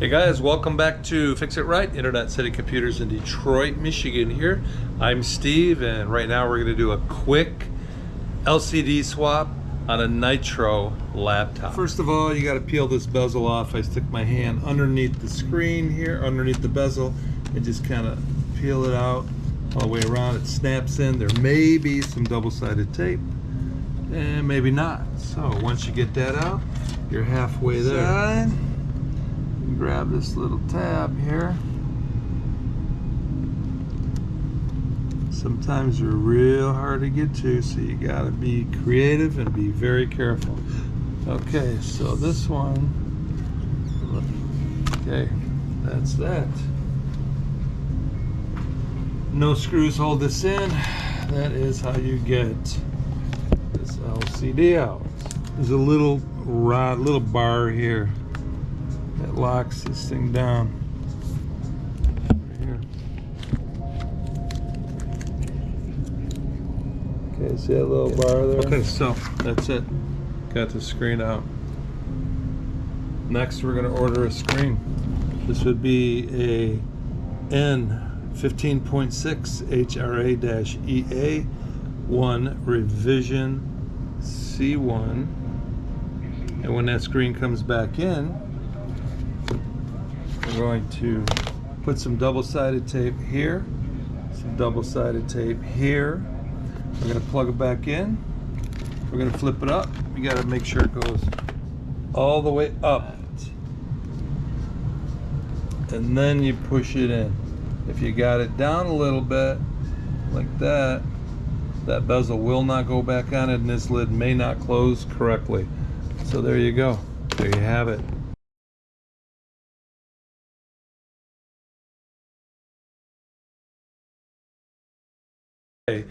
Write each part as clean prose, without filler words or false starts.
Hey guys, welcome back to Fix It Right, Internet City Computers in Detroit, Michigan here. I'm Steve, and right now we're going to do a quick LCD swap on a Nitro laptop. First of all, you got to peel this bezel off. I stick my hand underneath the screen here, underneath the bezel, and just kind of peel it out all the way around. It snaps in. There may be some double-sided tape, and maybe not. So once you get that out, you're halfway there. Grab this little tab here. Sometimes they're real hard to get to, so you gotta be creative and be very careful. Okay, so this one, okay, that's that. No screws hold this in. That is how you get this LCD out. There's a little rod, little bar here that locks this thing down right here. Okay, see that little bar there? Okay, so that's it. Got the screen out. Next, we're going to order a screen. This would be a N15.6 HRA-EA1 revision C1. And when that screen comes back in, we're going to put some double-sided tape here, some double-sided tape here. We're going to plug it back in. We're going to flip it up. You got to make sure it goes all the way up. And then you push it in. If you got it down a little bit, like that, that bezel will not go back on it, and this lid may not close correctly. So there you go. There you have it. Okay,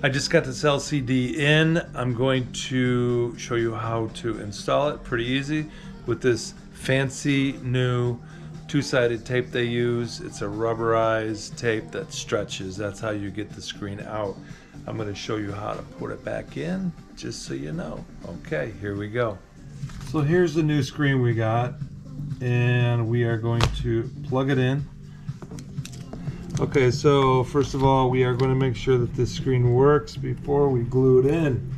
I just got this LCD in. I'm going to show you how to install it. Pretty easy with this fancy new two-sided tape they use. It's a rubberized tape that stretches. That's how you get the screen out. I'm going to show you how to put it back in, just so you know. Okay, here we go. So here's the new screen we got, and we are going to plug it in. Okay, so first of all, we are going to make sure that this screen works before we glue it in.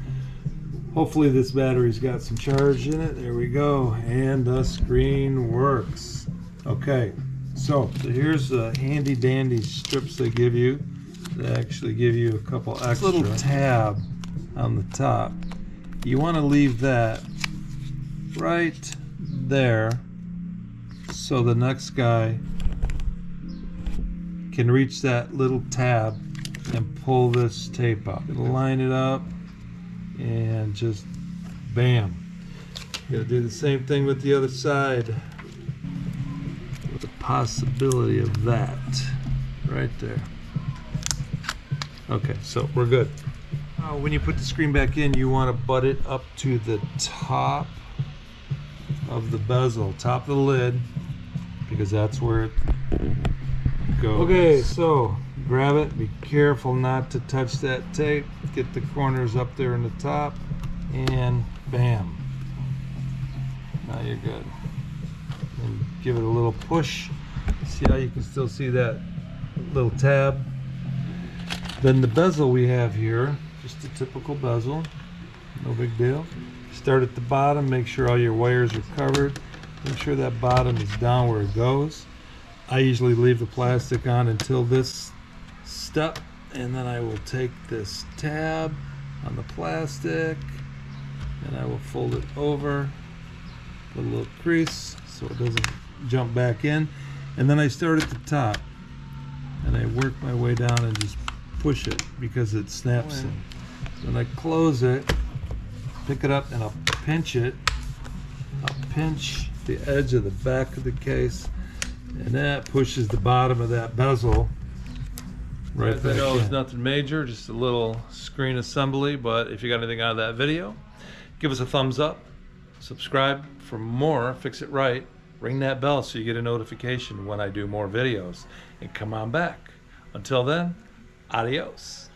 Hopefully this battery's got some charge in it. There we go, and the screen works. Okay, so here's the handy dandy strips they give you. They actually give you a couple extra. This little tab on the top, you want to leave that right there so the next guy can reach that little tab and pull this tape up. It'll line it up and just bam. You're gonna do the same thing with the other side with the possibility of that right there. Okay, so we're good. When you put the screen back in, you want to butt it up to the top of the bezel, top of the lid, because that's where it goes. Okay, so grab it. Be careful not to touch that tape. Get the corners up there in the top, and bam. Now you're good. And give it a little push. See how you can still see that little tab? Then the bezel we have here, just a typical bezel, no big deal. Start at the bottom, make sure all your wires are covered. Make sure that bottom is down where it goes. I usually leave the plastic on until this step, and then I will take this tab on the plastic and I will fold it over, put a little crease so it doesn't jump back in, and then I start at the top and I work my way down and just push it because it snaps in. Then I close it, pick it up, and I'll pinch it. I'll pinch the edge of the back of the case, and that pushes the bottom of that bezel right back in. I know it's nothing major, just a little screen assembly, but if you got anything out of that video, give us a thumbs up, subscribe for more Fix It Right, ring that bell so you get a notification when I do more videos, and come on back. Until then, adios.